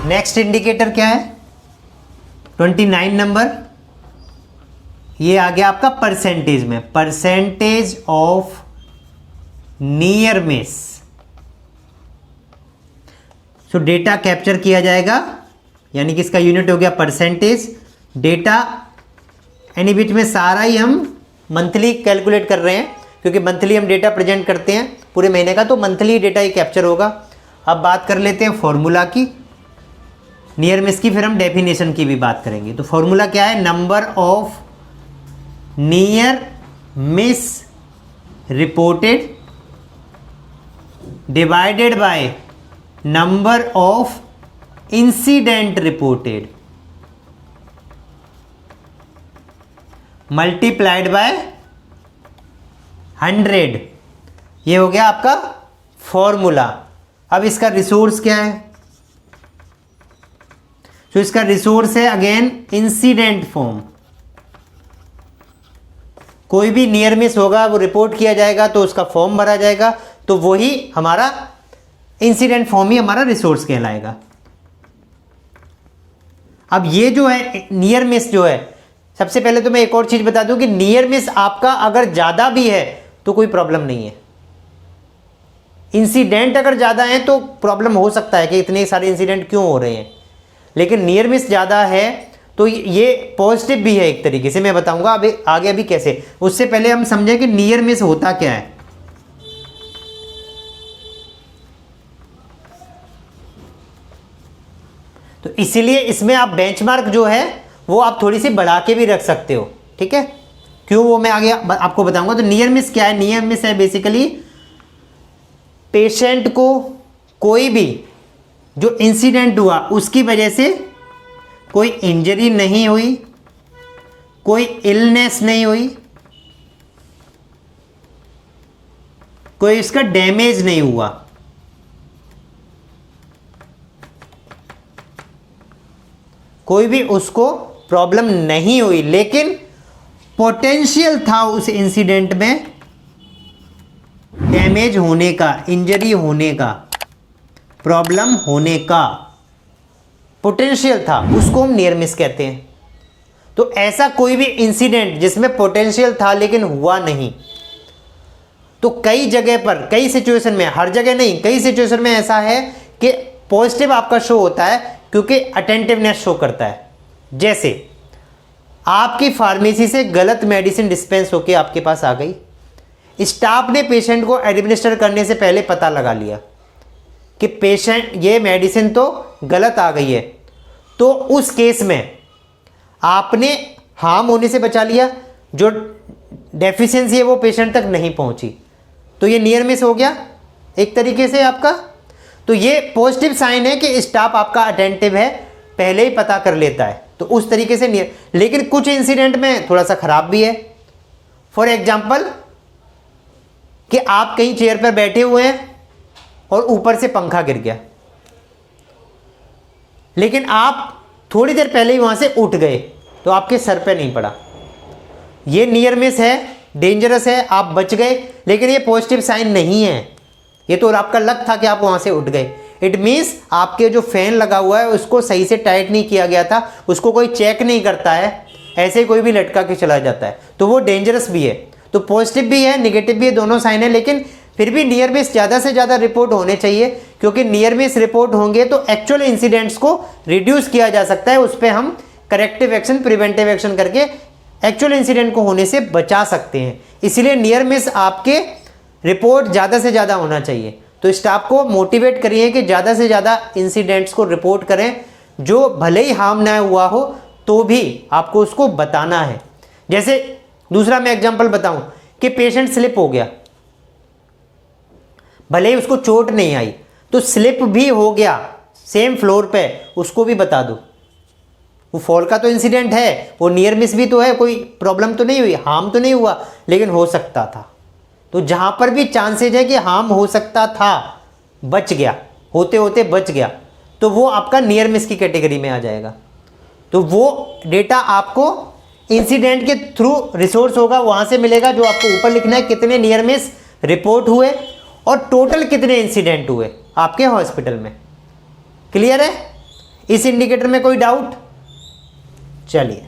Next indicator क्या है? 29 number, ये आ गया आपका परसेंटेज में, percentage of near miss. So data capture किया जाएगा, यानी कि इसका यूनिट हो गया परसेंटेज। डेटा यानी बीच में सारा ही हम मंथली कैलकुलेट कर रहे हैं, क्योंकि मंथली हम डेटा प्रेजेंट करते हैं पूरे महीने का, तो मंथली डेटा ही कैप्चर होगा। अब बात कर लेते हैं फॉर्मूला की, नियर मिस की, फिर हम डेफिनेशन की भी बात करेंगे। तो फॉर्मूला क्या है? Number of near miss reported divided by number of incident reported multiplied by 100। ये हो गया आपका फॉर्मूला। अब इसका रिसोर्स क्या है? तो इसका रिसोर्स है अगेन इंसिडेंट फॉर्म। कोई भी नियर मिस होगा वो रिपोर्ट किया जाएगा तो उसका फॉर्म भरा जाएगा, तो वही हमारा इंसिडेंट फॉर्म ही हमारा रिसोर्स कहलाएगा। अब ये जो है नियर मिस जो है, सबसे पहले तो मैं एक और चीज बता दूं कि नियर मिस आपका अगर ज्यादा भी है तो कोई प्रॉब्लम नहीं है। इंसिडेंट अगर ज्यादा है तो प्रॉब्लम हो सकता है कि इतने सारे इंसिडेंट क्यों हो रहे हैं, लेकिन नियर मिस ज्यादा है तो ये पॉजिटिव भी है एक तरीके से। मैं बताऊंगा अभी आगे अभी कैसे। उससे पहले हम समझें कि नियर मिस होता क्या है। तो इसीलिए इसमें आप बेंचमार्क जो है वो आप थोड़ी सी बढ़ा के भी रख सकते हो, ठीक है? क्यों, वो मैं आगे आपको बताऊंगा। तो नियर मिस क्या है? नियर मिस है बेसिकली पेशेंट को कोई भी जो इंसिडेंट हुआ उसकी वजह से कोई इंजरी नहीं हुई, कोई इलनेस नहीं हुई, कोई इसका डैमेज नहीं हुआ, कोई भी उसको प्रॉब्लम नहीं हुई, लेकिन पोटेंशियल था उस इंसिडेंट में डैमेज होने का, इंजरी होने का, प्रॉब्लम होने का पोटेंशियल था, उसको हम नियर मिस कहते हैं। तो ऐसा कोई भी इंसिडेंट जिसमें पोटेंशियल था लेकिन हुआ नहीं, तो कई जगह पर, कई सिचुएशन में, हर जगह नहीं, कई सिचुएशन में ऐसा है कि पॉजिटिव आपका शो होता है क्योंकि अटेंटिवनेस शो करता है। जैसे आपकी फार्मेसी से गलत मेडिसिन डिस्पेंस होके आपके पास आ गई, स्टाफ ने पेशेंट को एडमिनिस्टर करने से पहले पता लगा लिया कि पेशेंट ये मेडिसिन तो गलत आ गई है, तो उस केस में आपने हार्म होने से बचा लिया, जो डेफिशिएंसी है वो पेशेंट तक नहीं पहुंची, तो ये नियर मिस हो गया एक तरीके से आपका। तो ये पॉजिटिव साइन है कि स्टाफ आपका अटेंटिव है, पहले ही पता कर लेता है, तो उस तरीके से नियर। लेकिन कुछ इंसिडेंट में थोड़ा सा खराब भी है। फॉर एग्जाम्पल कि आप कहीं चेयर पर बैठे हुए हैं और ऊपर से पंखा गिर गया, लेकिन आप थोड़ी देर पहले ही वहां से उठ गए तो आपके सर पे नहीं पड़ा, ये नियर मिस है, डेंजरस है, आप बच गए, लेकिन ये पॉजिटिव साइन नहीं है, ये तो आपका लक था कि आप वहां से उठ गए। इट मीन्स आपके जो फैन लगा हुआ है उसको सही से टाइट नहीं किया गया था, उसको कोई चेक नहीं करता है, ऐसे कोई भी लटका के चला जाता है, तो वो डेंजरस भी है। तो पॉजिटिव भी है, निगेटिव भी है, दोनों साइन है, लेकिन फिर भी नियर मिस ज़्यादा से ज़्यादा रिपोर्ट होने चाहिए, क्योंकि नियर मिस रिपोर्ट होंगे तो एक्चुअल इंसिडेंट्स को रिड्यूस किया जा सकता है, उस पर हम करेक्टिव एक्शन, प्रिवेंटिव एक्शन करके एक्चुअल इंसिडेंट को होने से बचा सकते हैं। इसलिए नियर मिस आपके रिपोर्ट ज़्यादा से ज़्यादा होना चाहिए। तो स्टाफ को मोटिवेट करिए कि ज़्यादा से ज़्यादा इंसिडेंट्स को रिपोर्ट करें, जो भले ही हार्म ना हुआ हो तो भी आपको उसको बताना है। जैसे दूसरा मैं एग्जांपल बताऊं कि पेशेंट स्लिप हो गया, भले ही उसको चोट नहीं आई, तो स्लिप भी हो गया सेम फ्लोर पे, उसको भी बता दो। वो फॉल का तो इंसिडेंट है, वो नियर मिस भी तो है, कोई प्रॉब्लम तो नहीं हुई, हार्म तो नहीं हुआ, लेकिन हो सकता था। तो जहां पर भी चांसेज है कि हार्म हो सकता था, बच गया, होते होते बच गया, तो वो आपका नियर मिस की कैटेगरी में आ जाएगा। तो वो डेटा आपको इंसिडेंट के थ्रू रिसोर्स होगा, वहां से मिलेगा, जो आपको ऊपर लिखना है कितने नियर मिस रिपोर्ट हुए और टोटल कितने इंसिडेंट हुए आपके हॉस्पिटल में। क्लियर है? इस इंडिकेटर में कोई डाउट? चलिए